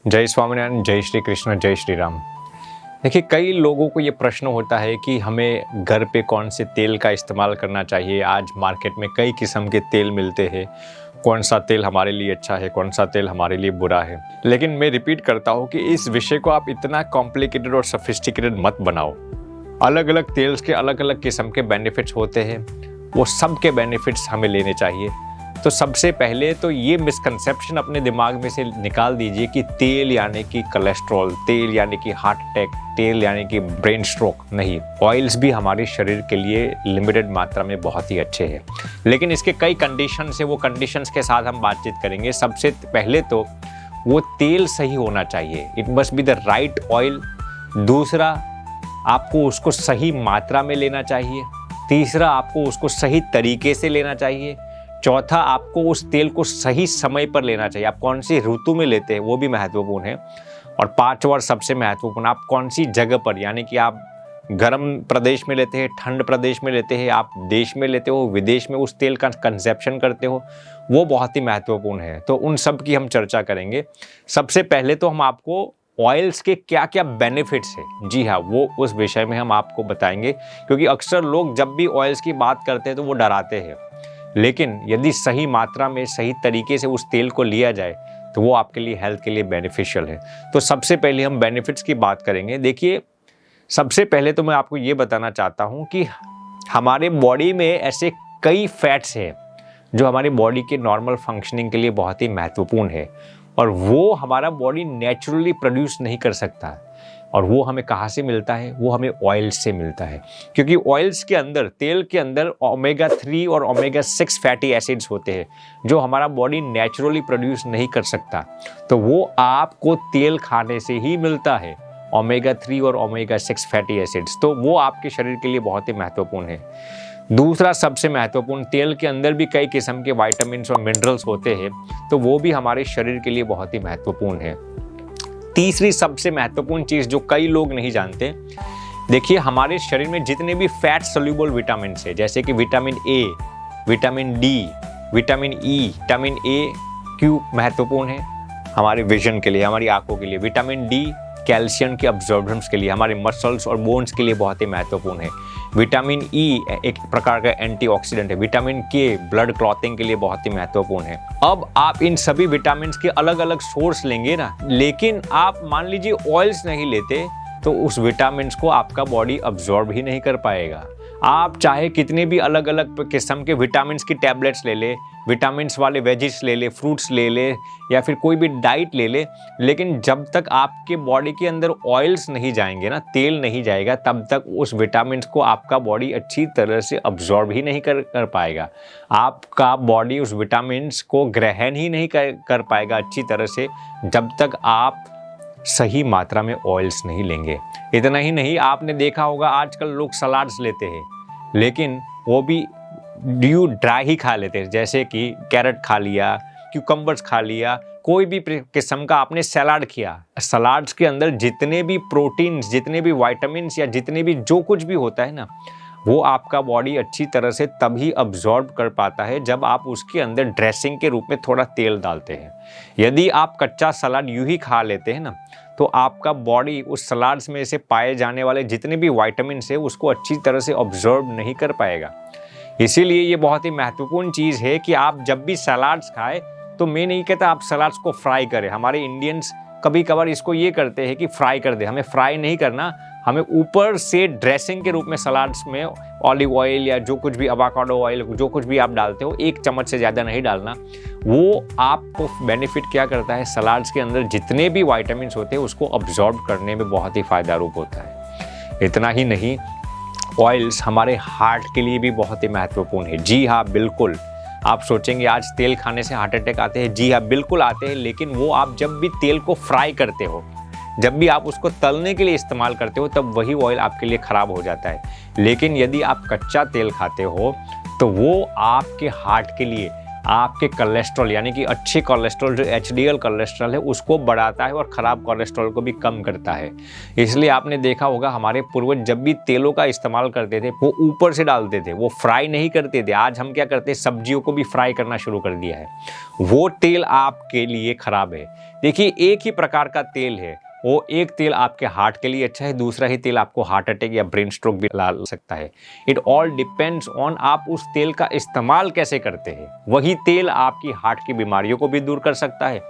जय स्वामीनारायण, जय श्री कृष्ण, जय श्री राम। देखिए, कई लोगों को ये प्रश्न होता है कि हमें घर पे कौन से तेल का इस्तेमाल करना चाहिए। आज मार्केट में कई किस्म के तेल मिलते हैं, कौन सा तेल हमारे लिए अच्छा है, कौन सा तेल हमारे लिए बुरा है। लेकिन मैं रिपीट करता हूँ कि इस विषय को आप इतना कॉम्प्लिकेटेड और सोफिस्टिकेटेड मत बनाओ। अलग अलग तेल्स के अलग अलग किस्म के बेनिफिट्स होते हैं, वो सब के बेनिफिट्स हमें लेने चाहिए। तो सबसे पहले तो ये मिसकंसेप्शन अपने दिमाग में से निकाल दीजिए कि तेल यानी कि कोलेस्ट्रॉल, तेल यानी कि हार्ट अटैक, तेल यानी कि ब्रेन स्ट्रोक। नहीं, ऑयल्स भी हमारे शरीर के लिए लिमिटेड मात्रा में बहुत ही अच्छे हैं, लेकिन इसके कई कंडीशंस है। वो कंडीशंस के साथ हम बातचीत करेंगे। सबसे पहले तो वो तेल सही होना चाहिए, it must be the right oil. दूसरा, आपको उसको सही मात्रा में लेना चाहिए। तीसरा, आपको उसको सही तरीके से लेना चाहिए। चौथा, आपको उस तेल को सही समय पर लेना चाहिए। आप कौन सी ऋतु में लेते हैं वो भी महत्वपूर्ण है। और पांचवा और सबसे महत्वपूर्ण, आप कौन सी जगह पर, यानी कि आप गर्म प्रदेश में लेते हैं, ठंड प्रदेश में लेते हैं, आप देश में लेते हो, विदेश में उस तेल का कंजप्शन करते हो, वो बहुत ही महत्वपूर्ण है। तो उन सब की हम चर्चा करेंगे। सबसे पहले तो हम आपको ऑयल्स के क्या क्या बेनिफिट्स है, जी हाँ, वो उस विषय में हम आपको बताएंगे। क्योंकि अक्सर लोग जब भी ऑयल्स की बात करते हैं तो वो डराते हैं, लेकिन यदि सही मात्रा में सही तरीके से उस तेल को लिया जाए तो वो आपके लिए हेल्थ के लिए बेनिफिशियल है। तो सबसे पहले हम बेनिफिट्स की बात करेंगे। देखिए, सबसे पहले तो मैं आपको ये बताना चाहता हूँ कि हमारे बॉडी में ऐसे कई फैट्स हैं जो हमारी बॉडी के नॉर्मल फंक्शनिंग के लिए बहुत ही महत्वपूर्ण है, और वो हमारा बॉडी नेचुरली प्रोड्यूस नहीं कर सकता। और वो हमें कहाँ से मिलता है? वो हमें ऑयल्स से मिलता है। क्योंकि ऑयल्स के अंदर, तेल के अंदर ओमेगा 3 और ओमेगा 6 फैटी एसिड्स होते हैं जो हमारा बॉडी नेचुरली प्रोड्यूस नहीं कर सकता। तो वो आपको तेल खाने से ही मिलता है, ओमेगा 3 और ओमेगा 6 फैटी एसिड्स। तो वो आपके शरीर के लिए बहुत ही महत्वपूर्ण है। दूसरा सबसे महत्वपूर्ण, तेल के अंदर भी कई किस्म के विटामिन्स और मिनरल्स होते हैं, तो वो भी हमारे शरीर के लिए बहुत ही महत्वपूर्ण है। तीसरी सबसे महत्वपूर्ण चीज़ जो कई लोग नहीं जानते, देखिए, हमारे शरीर में जितने भी फैट सोल्यूबल विटामिन है, जैसे कि vitamin A, vitamin D, vitamin E, vitamin A क्यों महत्वपूर्ण है? हमारे विजन के लिए, हमारी आंखों के लिए। विटामिन डी कैल्शियम के अब्जॉर्बेंस के लिए, हमारे मसल्स और बोन्स के लिए बहुत ही महत्वपूर्ण है। विटामिन ई एक प्रकार का एंटीऑक्सीडेंट है। विटामिन के ब्लड क्लॉटिंग के लिए बहुत ही महत्वपूर्ण है। अब आप इन सभी विटामिन के अलग अलग सोर्स लेंगे ना, लेकिन आप मान लीजिए ऑयल्स नहीं लेते तो उस विटामिन को आपका बॉडी अब्जॉर्ब ही नहीं कर पाएगा। आप चाहे कितने भी अलग अलग किस्म के विटामिन की टैबलेट्स ले ले, विटामिन वाले वेजिस ले ले, फ्रूट्स ले ले, या फिर कोई भी डाइट ले ले, लेकिन जब तक आपके बॉडी के अंदर ऑयल्स नहीं जाएंगे ना, तेल नहीं जाएगा, तब तक उस विटामिन को आपका बॉडी अच्छी तरह से अब्जॉर्ब ही नहीं कर पाएगा। आपका बॉडी उस विटामिन को ग्रहण ही नहीं कर पाएगा अच्छी तरह से, जब तक आप सही मात्रा में ऑयल्स नहीं लेंगे। इतना ही नहीं, आपने देखा होगा आजकल लोग सलाड्स लेते हैं, लेकिन वो भी ड्राई ही खा लेते हैं। जैसे कि कैरेट खा लिया, क्यूकम्बर्स खा लिया, कोई भी किस्म का आपने सलाद किया, सलाड्स के अंदर जितने भी प्रोटीन्स, जितने भी विटामिन्स या जितने भी जो कुछ भी होता है ना, वो आपका बॉडी अच्छी तरह से तभी अब्जॉर्ब कर पाता है जब आप उसके अंदर ड्रेसिंग के रूप में थोड़ा तेल डालते हैं। यदि आप कच्चा सलाद यूं ही खा लेते हैं ना, तो आपका बॉडी उस सलाड्स में से पाए जाने वाले जितने भी विटामिन है उसको अच्छी तरह से अब्जॉर्ब नहीं कर पाएगा। इसीलिए ये बहुत ही महत्वपूर्ण चीज़ है कि आप जब भी सलाड्स खाएं, तो मैं नहीं कहता आप सलाड्स को फ्राई करें। हमारे इंडियंस कभी कभार इसको ये करते हैं कि फ्राई कर दे। हमें फ्राई नहीं करना, हमें ऊपर से ड्रेसिंग के रूप में सलाड्स में ऑलिव ऑयल या जो कुछ भी अवाकाडो ऑयल, जो कुछ भी आप डालते हो, 1 चम्मच से ज़्यादा नहीं डालना। वो आपको बेनिफिट क्या करता है, सलाड्स के अंदर जितने भी विटामिन होते हैं उसको अब्जॉर्ब करने में बहुत ही फ़ायदा रूप होता है। इतना ही नहीं, ऑयल्स हमारे हार्ट के लिए भी बहुत ही महत्वपूर्ण है। जी हाँ, बिल्कुल। आप सोचेंगे आज तेल खाने से हार्ट अटैक आते हैं, जी हाँ बिल्कुल आते हैं, लेकिन वो आप जब भी तेल को फ्राई करते हो, जब भी आप उसको तलने के लिए इस्तेमाल करते हो, तब वही ऑयल आपके लिए ख़राब हो जाता है। लेकिन यदि आप कच्चा तेल खाते हो तो वो आपके हार्ट के लिए, आपके कोलेस्ट्रॉल यानी कि अच्छे कोलेस्ट्रॉल जो एचडीएल कोलेस्ट्रॉल है उसको बढ़ाता है और ख़राब कोलेस्ट्रॉल को भी कम करता है। इसलिए आपने देखा होगा हमारे पूर्वज जब भी तेलों का इस्तेमाल करते थे वो ऊपर से डालते थे, वो फ्राई नहीं करते थे। आज हम क्या करते हैं, सब्जियों को भी फ्राई करना शुरू कर दिया है। वो तेल आपके लिए ख़राब है। देखिए एक ही प्रकार का तेल है, वो एक तेल आपके हार्ट के लिए अच्छा है, दूसरा ही तेल आपको हार्ट अटैक या ब्रेन स्ट्रोक भी ला सकता है। इट ऑल डिपेंड्स ऑन आप उस तेल का इस्तेमाल कैसे करते हैं। वही तेल आपकी हार्ट की बीमारियों को भी दूर कर सकता है,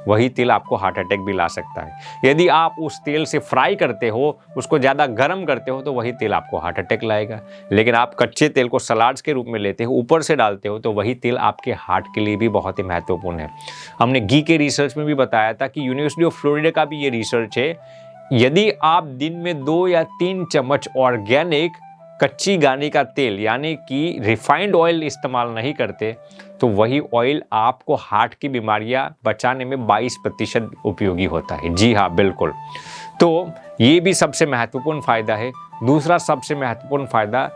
वही तेल आपको हार्ट अटैक भी ला सकता है। यदि आप उस तेल से फ्राई करते हो, उसको ज़्यादा गर्म करते हो, तो वही तेल आपको हार्ट अटैक लाएगा। लेकिन आप कच्चे तेल को सलाड्स के रूप में लेते हो, ऊपर से डालते हो, तो वही तेल आपके हार्ट के लिए भी बहुत ही महत्वपूर्ण है। हमने घी के रिसर्च में भी बताया था कि यूनिवर्सिटी ऑफ फ्लोरिडा का भी ये रिसर्च है, यदि आप दिन में 2 या 3 चम्मच ऑर्गेनिक कच्ची घानी का तेल यानी कि रिफाइंड ऑयल इस्तेमाल नहीं करते, तो वही ऑयल आपको हार्ट की बीमारियां बचाने में 22% उपयोगी होता है। जी हाँ, बिल्कुल। तो ये भी सबसे महत्वपूर्ण फ़ायदा है। दूसरा सबसे महत्वपूर्ण फ़ायदा,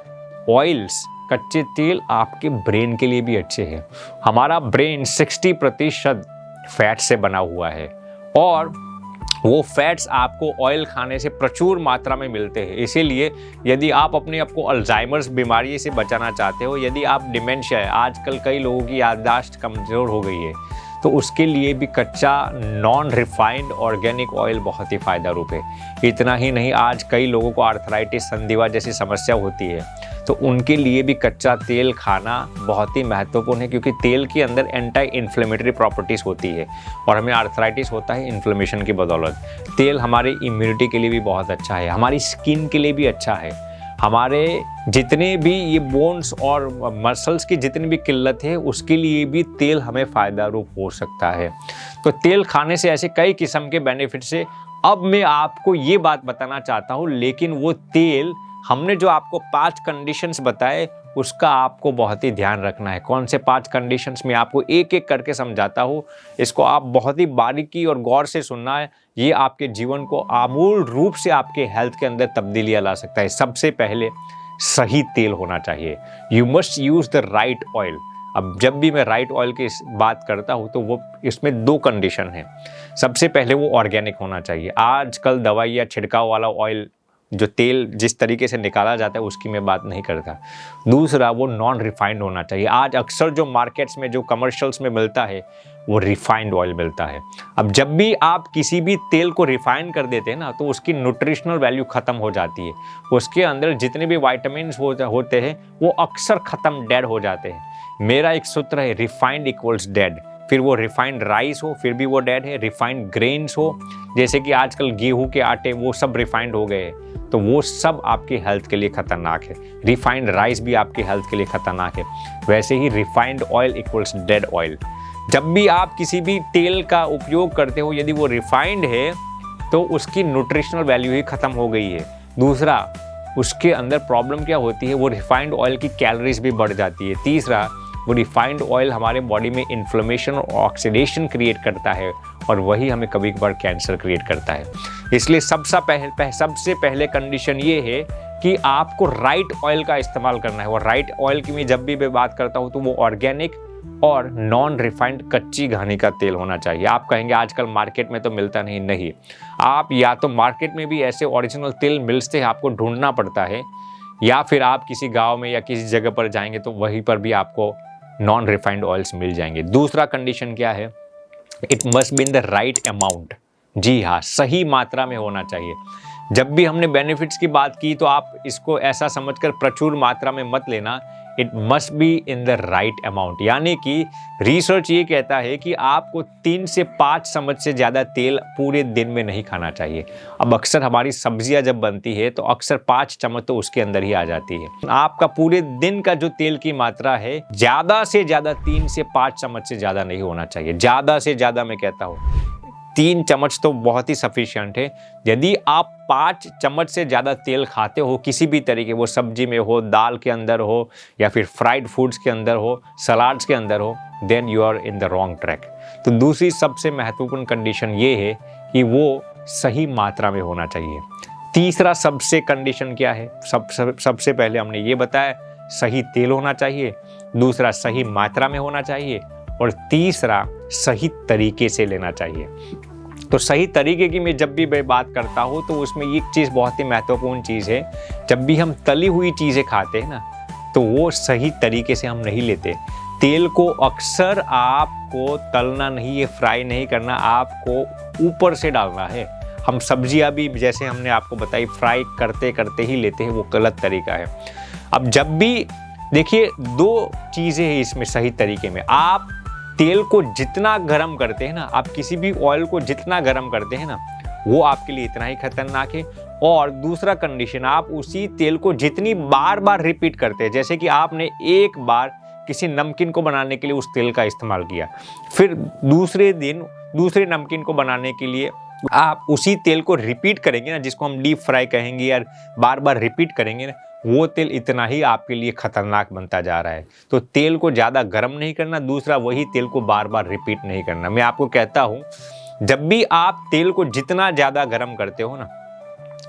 ऑयल्स कच्चे तेल आपके ब्रेन के लिए भी अच्छे हैं। हमारा ब्रेन 60% फैट से बना हुआ है और वो फैट्स आपको ऑयल खाने से प्रचुर मात्रा में मिलते हैं। इसीलिए यदि आप अपने आप को अल्जाइमर्स बीमारी से बचाना चाहते हो, यदि आप डिमेंशिया है, आजकल कई लोगों की याददाश्त कमज़ोर हो गई है, तो उसके लिए भी कच्चा नॉन रिफाइंड ऑर्गेनिक ऑयल बहुत ही फ़ायदा रूप है। इतना ही नहीं, आज कई लोगों को आर्थराइटिस, संधिवा जैसी समस्या होती है, तो उनके लिए भी कच्चा तेल खाना बहुत ही महत्वपूर्ण है, क्योंकि तेल के अंदर एंटी इन्फ्लेमेटरी प्रॉपर्टीज़ होती है और हमें आर्थराइटिस होता है इन्फ्लेमेशन की बदौलत। तेल हमारे इम्यूनिटी के लिए भी बहुत अच्छा है, हमारी स्किन के लिए भी अच्छा है। हमारे जितने भी ये बोन्स और मसल्स की जितनी भी किल्लत है, उसके लिए भी तेल हमें फ़ायदा रूप हो सकता है। तो तेल खाने से ऐसे कई किस्म के बेनिफिट्स है। अब मैं आपको ये बात बताना चाहता हूँ, लेकिन वो तेल हमने जो आपको 5 कंडीशंस बताए, उसका आपको बहुत ही ध्यान रखना है। कौन से 5 कंडीशंस में आपको एक एक करके समझाता हूँ, इसको आप बहुत ही बारीकी और गौर से सुनना है। ये आपके जीवन को आमूल रूप से आपके हेल्थ के अंदर तब्दीलियाँ ला सकता है। सबसे पहले सही तेल होना चाहिए। You must use the right oil. अब जब भी मैं राइट ऑयल की बात करता हूँ, तो वो इसमें 2 कंडीशन है। सबसे पहले वो ऑर्गेनिक होना चाहिए। आजकल दवाई या छिड़काव वाला ऑयल, जो तेल जिस तरीके से निकाला जाता है, उसकी मैं बात नहीं करता। दूसरा, वो नॉन रिफाइंड होना चाहिए। आज अक्सर जो मार्केट्स में, जो कमर्शियल्स में मिलता है, वो रिफाइंड ऑयल मिलता है। अब जब भी आप किसी भी तेल को रिफाइन कर देते हैं ना, तो उसकी न्यूट्रिशनल वैल्यू ख़त्म हो जाती है। उसके अंदर जितने भी वाइटामिन्स होते हैं, वो अक्सर ख़त्म, डेड हो जाते हैं। मेरा एक सूत्र है, रिफाइंड इक्वल्स डेड। फिर वो रिफाइंड राइस हो, फिर भी वो डेड है। रिफाइंड ग्रेन्स हो, जैसे कि आजकल गेहूं के आटे, वो सब रिफाइंड हो गए हैं, तो वो सब आपकी हेल्थ के लिए खतरनाक है। रिफाइंड राइस भी आपकी हेल्थ के लिए खतरनाक है। वैसे ही refined oil equals dead oil. जब भी आप किसी भी तेल का उपयोग करते हो, यदि वो रिफाइंड है, तो उसकी न्यूट्रिशनल वैल्यू ही खत्म हो गई है। दूसरा, उसके अंदर प्रॉब्लम क्या होती है, वो रिफाइंड ऑयल की कैलोरीज भी बढ़ जाती है। तीसरा, वो रिफाइंड ऑयल हमारे बॉडी में इन्फ्लेमेशन और ऑक्सीडेशन क्रिएट करता है, और वही हमें कभी कभार कैंसर क्रिएट करता है। इसलिए सबसे पहले कंडीशन ये है कि आपको राइट ऑयल का इस्तेमाल करना है। और राइट ऑयल की मैं जब भी मैं बात करता हूँ, तो वो ऑर्गेनिक और नॉन रिफाइंड कच्ची घानी का तेल होना चाहिए। आप कहेंगे आजकल मार्केट में तो मिलता नहीं, आप या तो मार्केट में भी ऐसे ओरिजिनल तेल मिलते हैं, आपको ढूंढना पड़ता है, या फिर आप किसी गांव में या किसी जगह पर जाएंगे तो वहीं पर भी आपको नॉन रिफाइंड ऑयल्स मिल जाएंगे। दूसरा कंडीशन क्या है, it must be in the right amount. जी हाँ, सही मात्रा में होना चाहिए। जब भी हमने बेनिफिट्स की बात की, तो आप इसको ऐसा समझकर प्रचुर मात्रा में मत लेना। It must be in the right amount, यानी कि रिसर्च ये कहता है कि आपको 3 से 5 चम्मच से ज़्यादा तेल पूरे दिन में नहीं खाना चाहिए। अब अक्सर हमारी सब्जियां जब बनती है, तो अक्सर 5 चम्मच तो उसके अंदर ही आ जाती है। आपका पूरे दिन का जो तेल की मात्रा है, ज़्यादा से ज़्यादा 3 से 5 चम्मच से ज़्यादा नहीं होना चाहिए। ज़्यादा से ज़्यादा मैं कहता हूँ 3 चम्मच तो बहुत ही सफिशिएंट है। यदि आप 5 चम्मच से ज़्यादा तेल खाते हो किसी भी तरीके, वो सब्जी में हो, दाल के अंदर हो, या फिर फ्राइड फूड्स के अंदर हो, सलाड्स के अंदर हो, then you are in the wrong track. तो दूसरी सबसे महत्वपूर्ण कंडीशन ये है कि वो सही मात्रा में होना चाहिए। तीसरा सबसे कंडीशन क्या है, सबसे पहले हमने ये बताया, सही तेल होना चाहिए। दूसरा सही मात्रा में होना चाहिए, और तीसरा सही तरीके से लेना चाहिए। तो सही तरीके की मैं जब भी मैं बात करता हूँ तो उसमें एक चीज़ बहुत ही महत्वपूर्ण चीज़ है, जब भी हम तली हुई चीज़ें खाते हैं ना, तो वो सही तरीके से हम नहीं लेते। तेल को अक्सर आपको तलना नहीं है, फ्राई नहीं करना, आपको ऊपर से डालना है। हम सब्जियां भी जैसे हमने आपको बताई फ्राई करते करते ही लेते हैं, वो गलत तरीका है। अब जब भी देखिए, दो चीज़ें हैं इसमें सही तरीके में। आप तेल को जितना गर्म करते हैं ना, आप किसी भी ऑयल को जितना गर्म करते हैं ना, वो आपके लिए इतना ही खतरनाक है। और दूसरा कंडीशन, आप उसी तेल को जितनी बार बार रिपीट करते हैं, जैसे कि आपने एक बार किसी नमकीन को बनाने के लिए उस तेल का इस्तेमाल किया, फिर दूसरे दिन दूसरे नमकीन को बनाने के लिए आप उसी तेल को रिपीट करेंगे ना, जिसको हम डीप फ्राई कहेंगे या बार बार रिपीट करेंगे ना, वो तेल इतना ही आपके लिए खतरनाक बनता जा रहा है। तो तेल को ज़्यादा गर्म नहीं करना, दूसरा वही तेल को बार बार रिपीट नहीं करना। मैं आपको कहता हूँ, जब भी आप तेल को जितना ज़्यादा गर्म करते हो ना,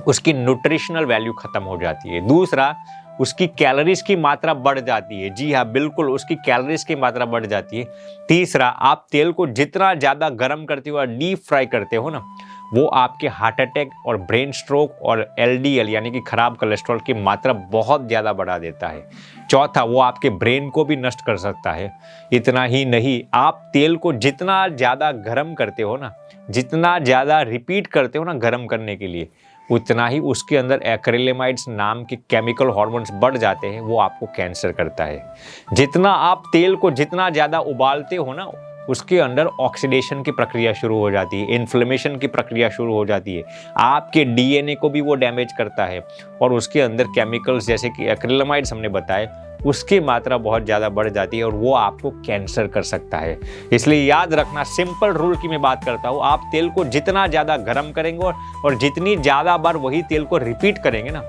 उसकी न्यूट्रिशनल वैल्यू खत्म हो जाती है। दूसरा, उसकी कैलोरीज की मात्रा बढ़ जाती है। जी हाँ, बिल्कुल, उसकी कैलोरीज की मात्रा बढ़ जाती है। तीसरा, आप तेल को जितना ज़्यादा गर्म करते हो और डीप फ्राई करते हो ना, वो आपके हार्ट अटैक और ब्रेन स्ट्रोक और LDL यानी कि खराब कोलेस्ट्रॉल की मात्रा बहुत ज़्यादा बढ़ा देता है। चौथा, वो आपके ब्रेन को भी नष्ट कर सकता है। इतना ही नहीं, आप तेल को जितना ज़्यादा गर्म करते हो ना, जितना ज़्यादा रिपीट करते हो ना गर्म करने के लिए, उतना ही उसके अंदर एक्रिलेमाइड्स नाम के केमिकल हार्मोन्स बढ़ जाते हैं, वो आपको कैंसर करता है। जितना आप तेल को जितना ज़्यादा उबालते हो ना, उसके अंदर ऑक्सीडेशन की प्रक्रिया शुरू हो जाती है, इन्फ्लेमेशन की प्रक्रिया शुरू हो जाती है, आपके DNA को भी वो डैमेज करता है, और उसके अंदर केमिकल्स जैसे कि एक्रिलेमाइड्स हमने बताए, उसकी मात्रा बहुत ज़्यादा बढ़ जाती है और वो आपको कैंसर कर सकता है। इसलिए याद रखना, सिंपल रूल की मैं बात करता हूँ, आप तेल को जितना ज़्यादा गर्म करेंगे और जितनी ज़्यादा बार वही तेल को रिपीट करेंगे ना,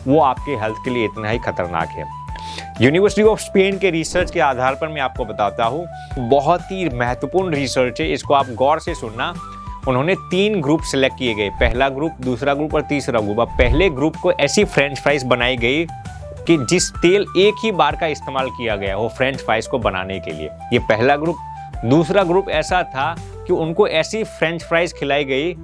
वो आपके हेल्थ के लिए इतना ही खतरनाक है। यूनिवर्सिटी ऑफ स्पेन के रिसर्च के आधार पर मैं आपको बताता हूँ, बहुत ही महत्वपूर्ण रिसर्च है, इसको आप गौर से सुनना। उन्होंने 3 ग्रुप सेलेक्ट किए गए, पहला ग्रुप, दूसरा ग्रुप और तीसरा ग्रुप। अब पहले ग्रुप को ऐसी फ्रेंच फ्राइज बनाई गई कि जिस तेल एक ही बार का इस्तेमाल किया गया हो फ्रेंच फ्राइज को बनाने के लिए, ये पहला ग्रुप। दूसरा ग्रुप ऐसा था कि उनको ऐसी फ्रेंच फ्राइज खिलाई गई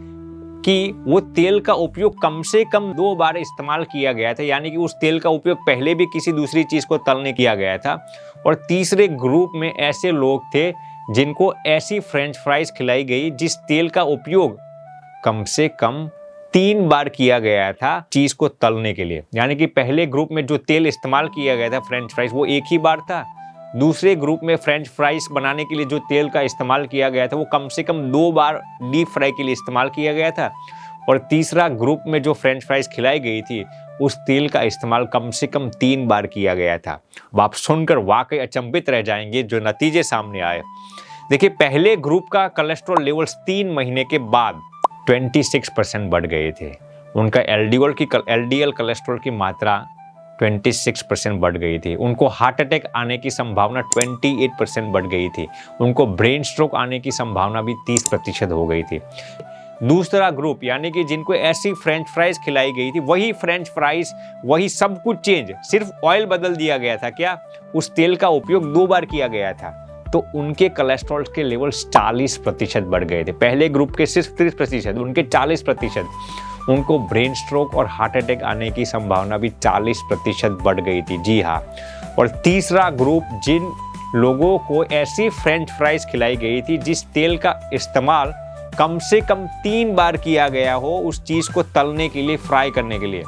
कि वो तेल का उपयोग कम से कम 2 बार इस्तेमाल किया गया था, यानी कि उस तेल का उपयोग पहले भी किसी दूसरी चीज़ को तलने किया गया था। और तीसरे ग्रुप में ऐसे लोग थे जिनको ऐसी फ्रेंच फ्राइज खिलाई गई जिस तेल का उपयोग कम से कम 3 बार किया गया था चीज़ को तलने के लिए। यानी कि पहले ग्रुप में जो तेल इस्तेमाल किया गया था फ्रेंच फ्राइज, वो एक ही बार था। दूसरे ग्रुप में फ्रेंच फ्राइज बनाने के लिए जो तेल का इस्तेमाल किया गया था, वो कम से कम 2 बार डीप फ्राई के लिए इस्तेमाल किया गया था। और तीसरा ग्रुप में जो फ्रेंच फ्राइज खिलाई गई थी, उस तेल का इस्तेमाल कम से कम 3 बार किया गया था। अब आप सुनकर वाकई अचंभित रह जाएंगे जो नतीजे सामने आए। देखिए, पहले ग्रुप का कोलेस्ट्रॉल लेवल्स 3 महीने के बाद 26% बढ़ गए थे। उनका LDL कोलेस्ट्रॉल की मात्रा 26% बढ़ गई थी। उनको हार्ट अटैक आने की संभावना 28% बढ़ गई थी। उनको ब्रेन स्ट्रोक आने की संभावना भी 30% हो गई थी। दूसरा ग्रुप, यानी कि जिनको ऐसी फ्रेंच फ्राइज खिलाई गई थी, वही फ्रेंच फ्राइज, वही सब कुछ चेंज, सिर्फ ऑयल बदल दिया गया था। क्या? उस तेल का उपयोग 2 बार किया गया था, तो उनके कोलेस्ट्रॉल के लेवल 40% बढ़ गए थे। पहले ग्रुप के सिर्फ 30%, उनके 40%। उनको ब्रेन स्ट्रोक और हार्ट अटैक आने की संभावना भी 40% बढ़ गई थी। जी हाँ। और तीसरा ग्रुप, जिन लोगों को ऐसी फ्रेंच फ्राइज खिलाई गई थी जिस तेल का इस्तेमाल कम से कम 3 बार किया गया हो उस चीज़ को तलने के लिए, फ्राई करने के लिए,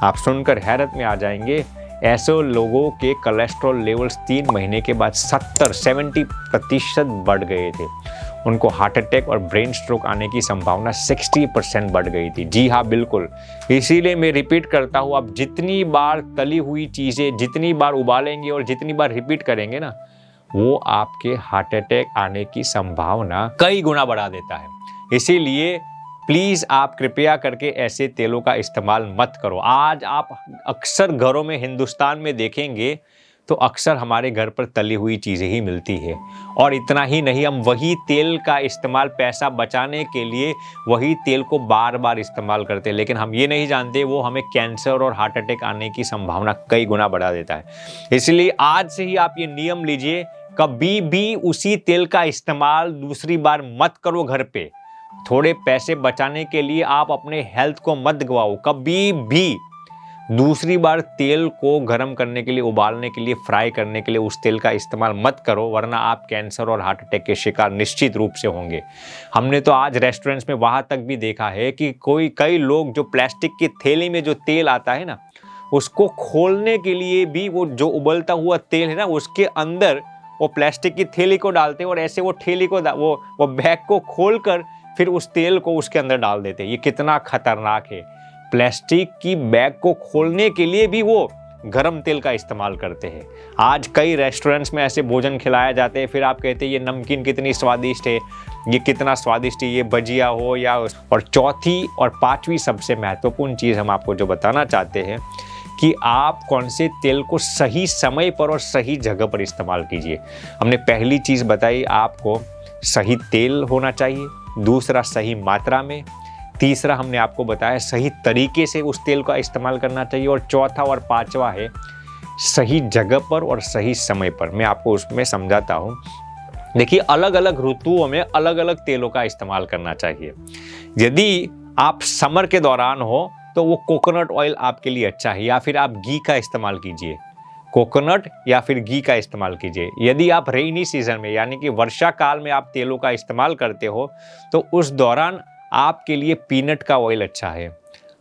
आप सुनकर हैरत में आ जाएंगे, ऐसे लोगों के कोलेस्ट्रॉल लेवल्स 3 महीने के बाद 70% बढ़ गए थे। उनको हार्ट अटैक और ब्रेन स्ट्रोक आने की संभावना 60% बढ़ गई थी। जी हाँ, बिल्कुल। इसीलिए मैं रिपीट करता हूँ, आप जितनी बार तली हुई चीज़ें जितनी बार उबालेंगे और जितनी बार रिपीट करेंगे ना, वो आपके हार्ट अटैक आने की संभावना कई गुना बढ़ा देता है। इसीलिए प्लीज़ आप कृपया करके ऐसे तेलों का इस्तेमाल मत करो। आज आप अक्सर घरों में हिंदुस्तान में देखेंगे तो अक्सर हमारे घर पर तली हुई चीज़ें ही मिलती है। और इतना ही नहीं, हम वही तेल का इस्तेमाल पैसा बचाने के लिए वही तेल को बार बार इस्तेमाल करते हैं, लेकिन हम ये नहीं जानते वो हमें कैंसर और हार्ट अटैक आने की संभावना कई गुना बढ़ा देता है। इसलिए आज से ही आप ये नियम लीजिए, कभी भी उसी तेल का इस्तेमाल दूसरी बार मत करो घर पे। थोड़े पैसे बचाने के लिए आप अपने हेल्थ को मत गवाओ। कभी भी दूसरी बार तेल को गर्म करने के लिए, उबालने के लिए, फ्राई करने के लिए उस तेल का इस्तेमाल मत करो, वरना आप कैंसर और हार्ट अटैक के शिकार निश्चित रूप से होंगे। हमने तो आज रेस्टोरेंट्स में वहाँ तक भी देखा है कि कई लोग जो प्लास्टिक की थैली में जो तेल आता है ना, उसको खोलने के लिए भी वो जो उबलता हुआ तेल है ना, उसके अंदर वो प्लास्टिक की थैली को डालते हैं और ऐसे वो थैली को वो बैग को खोलकर फिर उस तेल को उसके अंदर डाल देते हैं। ये कितना खतरनाक है। प्लास्टिक की बैग को खोलने के लिए भी वो गरम तेल का इस्तेमाल करते हैं। आज कई रेस्टोरेंट्स में ऐसे भोजन खिलाए जाते हैं, फिर आप कहते हैं ये नमकीन कितनी स्वादिष्ट है, ये कितना स्वादिष्ट है, ये भजिया हो या। और चौथी और पांचवी सबसे महत्वपूर्ण चीज़ हम आपको जो बताना चाहते हैं कि आप कौन से तेल को सही समय पर और सही जगह पर इस्तेमाल कीजिए। हमने पहली चीज़ बताई आपको, सही तेल होना चाहिए। दूसरा, सही मात्रा में। तीसरा, हमने आपको बताया सही तरीके से उस तेल का इस्तेमाल करना चाहिए। और चौथा और पांचवा है सही जगह पर और सही समय पर। मैं आपको उसमें समझाता हूँ। देखिए, अलग अलग ऋतुओं में अलग अलग तेलों का इस्तेमाल करना चाहिए। यदि आप समर के दौरान हो तो वो कोकोनट ऑयल आपके लिए अच्छा है, या फिर आप घी का इस्तेमाल कीजिए। कोकोनट या फिर घी का इस्तेमाल कीजिए। यदि आप रेनी सीजन में यानी कि वर्षा काल में आप तेलों का इस्तेमाल करते हो तो उस दौरान आपके लिए पीनट का ऑयल अच्छा है,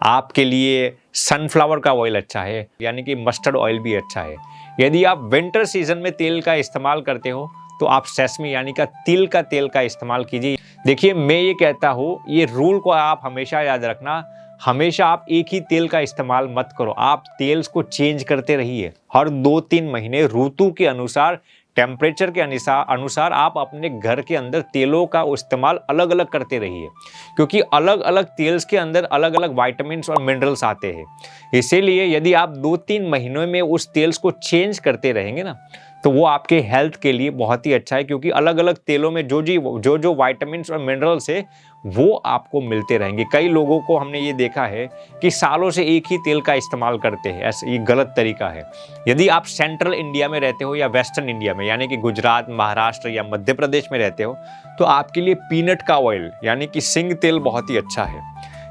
आपके लिए सनफ्लावर का ऑयल अच्छा है, यानी कि मस्टर्ड ऑयल भी अच्छा है। यदि आप विंटर सीजन में तेल का इस्तेमाल करते हो तो आप सेसमी यानी कि तिल का तेल का इस्तेमाल कीजिए। देखिए, मैं ये कहता हूँ, ये रूल को आप हमेशा याद रखना, हमेशा आप एक ही तेल का इस्तेमाल मत करो। आप तेल्स को चेंज करते रहिए। हर 2-3 महीने ऋतु के अनुसार, टेम्परेचर के अनुसार आप अपने घर के अंदर तेलों का इस्तेमाल अलग अलग करते रहिए, क्योंकि अलग अलग तेल्स के अंदर अलग अलग विटामिन्स और मिनरल्स आते हैं। इसीलिए यदि आप 2-3 महीनों में उस तेल्स को चेंज करते रहेंगे ना, तो वो आपके हेल्थ के लिए बहुत ही अच्छा है, क्योंकि अलग अलग तेलों में जो विटामिन्स और मिनरल्स है वो आपको मिलते रहेंगे। कई लोगों को हमने ये देखा है कि सालों से एक ही तेल का इस्तेमाल करते हैं। ऐसा ये गलत तरीका है। यदि आप सेंट्रल इंडिया में रहते हो या वेस्टर्न इंडिया में यानी कि गुजरात, महाराष्ट्र या मध्य प्रदेश में रहते हो, तो आपके लिए पीनट का ऑयल यानी कि सिंग तेल बहुत ही अच्छा है।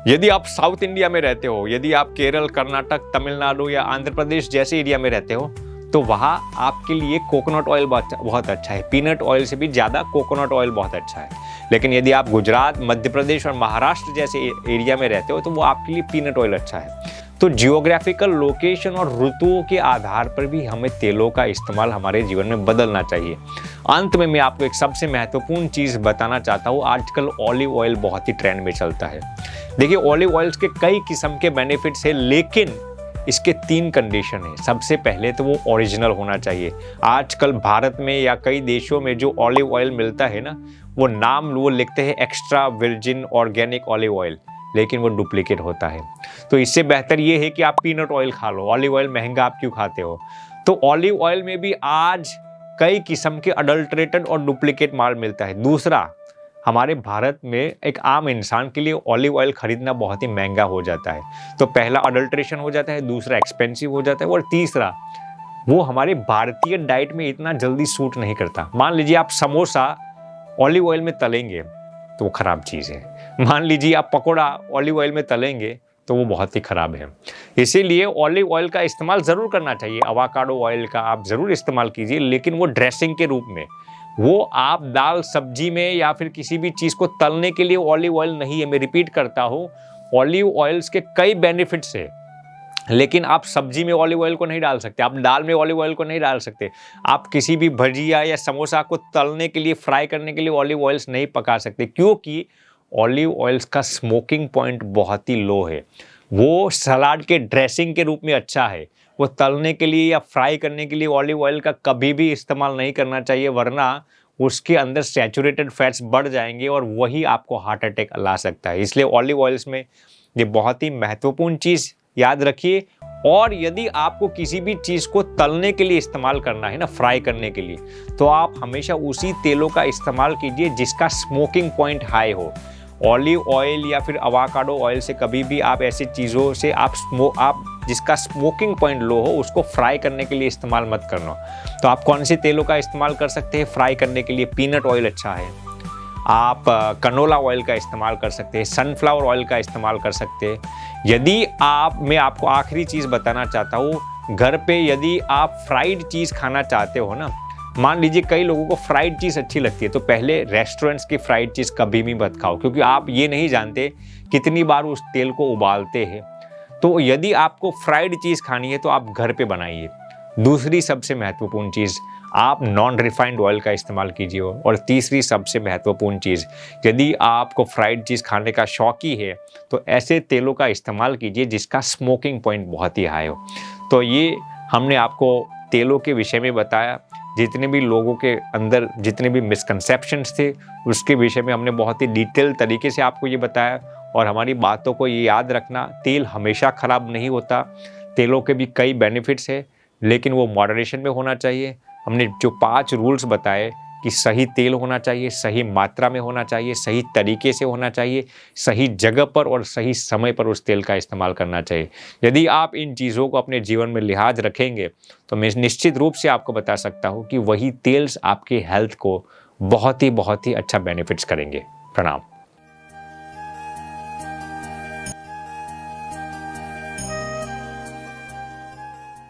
यदि आप साउथ इंडिया में रहते हो, यदि आप केरल, कर्नाटक, तमिलनाडु या आंध्र प्रदेश जैसे एरिया में रहते हो, तो वहाँ आपके लिए कोकोनट ऑयल बहुत अच्छा है। पीनट ऑयल से भी ज़्यादा कोकोनट ऑयल बहुत अच्छा है। लेकिन यदि आप गुजरात, मध्य प्रदेश और महाराष्ट्र जैसे एरिया में रहते हो तो वो आपके लिए पीनट ऑयल अच्छा है। तो जियोग्राफिकल लोकेशन और ऋतुओं के आधार पर भी हमें तेलों का इस्तेमाल हमारे जीवन में बदलना चाहिए। अंत में मैं आपको एक सबसे महत्वपूर्ण चीज़ बताना चाहता हूँ। आजकल ऑलिव ऑयल बहुत ही ट्रेंड में चलता है। देखिए, ऑलिव ऑयल्स के कई किस्म के बेनिफिट्स हैं, लेकिन इसके 3 कंडीशन है। सबसे पहले तो वो ओरिजिनल होना चाहिए। आजकल भारत में या कई देशों में जो ऑलिव ऑयल मिलता है ना, वो लिखते हैं extra virgin organic olive oil, लेकिन वो डुप्लीकेट होता है। तो इससे बेहतर ये है कि आप पीनट ऑयल खा लो। ऑलिव ऑयल महंगा आप क्यों खाते हो? तो ऑलिव ऑयल में भी आज कई किस्म के अडल्ट्रेटेड और डुप्लीकेट माल मिलता है। दूसरा, हमारे भारत में एक आम इंसान के लिए ऑलिव ऑयल खरीदना बहुत ही महंगा हो जाता है। तो पहला अडल्ट्रेशन हो जाता है, दूसरा एक्सपेंसिव हो जाता है, और तीसरा वो हमारे भारतीय डाइट में इतना जल्दी सूट नहीं करता। मान लीजिए आप समोसा ऑलिव ऑयल में तलेंगे तो वो ख़राब चीज़ है। मान लीजिए आप पकौड़ा ऑलिव ऑयल में तलेंगे तो वो बहुत ही ख़राब है। इसीलिए ऑलिव ऑयल का इस्तेमाल ज़रूर करना चाहिए। अवाकाडो ऑयल का आप ज़रूर इस्तेमाल कीजिए, लेकिन वो ड्रेसिंग के रूप में। वो आप दाल सब्जी में या फिर किसी भी चीज़ को तलने के लिए ऑलिव ऑयल नहीं है। मैं रिपीट करता हूँ, ऑलिव ऑयल्स के कई बेनिफिट्स है, लेकिन आप सब्जी में ऑलिव ऑयल को नहीं डाल सकते, आप दाल में ऑलिव ऑयल को नहीं डाल सकते, आप किसी भी भजिया या समोसा को तलने के लिए, फ्राई करने के लिए ऑलिव ऑयल्स नहीं पका सकते, क्योंकि ऑलिव ऑयल्स का स्मोकिंग पॉइंट बहुत ही लो है। वो सलाद के ड्रेसिंग के रूप में अच्छा है। वो तलने के लिए या फ्राई करने के लिए ऑलिव ऑयल का कभी भी इस्तेमाल नहीं करना चाहिए, वरना उसके अंदर सैचुरेटेड फैट्स बढ़ जाएंगे और वही आपको हार्ट अटैक ला सकता है। इसलिए ऑलिव ऑयल्स में ये बहुत ही महत्वपूर्ण चीज़ याद रखिए। और यदि आपको किसी भी चीज़ को तलने के लिए इस्तेमाल करना है ना, फ्राई करने के लिए, तो आप हमेशा उसी तेलों का इस्तेमाल कीजिए जिसका स्मोकिंग पॉइंट हाई हो। ऑलिव ऑयल या फिर अवाकाडो ऑयल से कभी भी आप ऐसी चीज़ों से आप जिसका स्मोकिंग पॉइंट लो हो उसको फ्राई करने के लिए इस्तेमाल मत करना। तो आप कौन से तेलों का इस्तेमाल कर सकते हैं फ्राई करने के लिए? पीनट ऑयल अच्छा है, आप कनोला ऑयल का इस्तेमाल कर सकते हैं, सनफ्लावर ऑयल का इस्तेमाल कर सकते हैं। यदि मैं आपको आखिरी चीज़ बताना चाहता हूँ, घर पे यदि आप फ्राइड चीज़ खाना चाहते हो ना, मान लीजिए कई लोगों को फ्राइड चीज़ अच्छी लगती है, तो पहले रेस्टोरेंट्स की फ्राइड चीज़ कभी भी मत खाओ, क्योंकि आप ये नहीं जानते कितनी बार उस तेल को उबालते हैं। तो यदि आपको फ्राइड चीज़ खानी है तो आप घर पे बनाइए। दूसरी सबसे महत्वपूर्ण चीज़, आप नॉन रिफाइंड ऑयल का इस्तेमाल कीजिए। और तीसरी सबसे महत्वपूर्ण चीज़, यदि आपको फ्राइड चीज़ खाने का शौकी है तो ऐसे तेलों का इस्तेमाल कीजिए जिसका स्मोकिंग पॉइंट बहुत ही हाई हो। तो ये हमने आपको तेलों के विषय में बताया। जितने भी लोगों के अंदर जितने भी मिसकंसेप्शंस थे उसके विषय में हमने बहुत ही डिटेल तरीके से आपको ये बताया। और हमारी बातों को ये याद रखना, तेल हमेशा ख़राब नहीं होता, तेलों के भी कई बेनिफिट्स है, लेकिन वो मॉडरेशन में होना चाहिए। हमने जो 5 रूल्स बताए कि सही तेल होना चाहिए, सही मात्रा में होना चाहिए, सही तरीके से होना चाहिए, सही जगह पर और सही समय पर उस तेल का इस्तेमाल करना चाहिए। यदि आप इन चीज़ों को अपने जीवन में लिहाज रखेंगे तो मैं निश्चित रूप से आपको बता सकता हूँ कि वही तेल्स आपके हेल्थ को बहुत ही अच्छा बेनिफिट्स करेंगे। प्रणाम।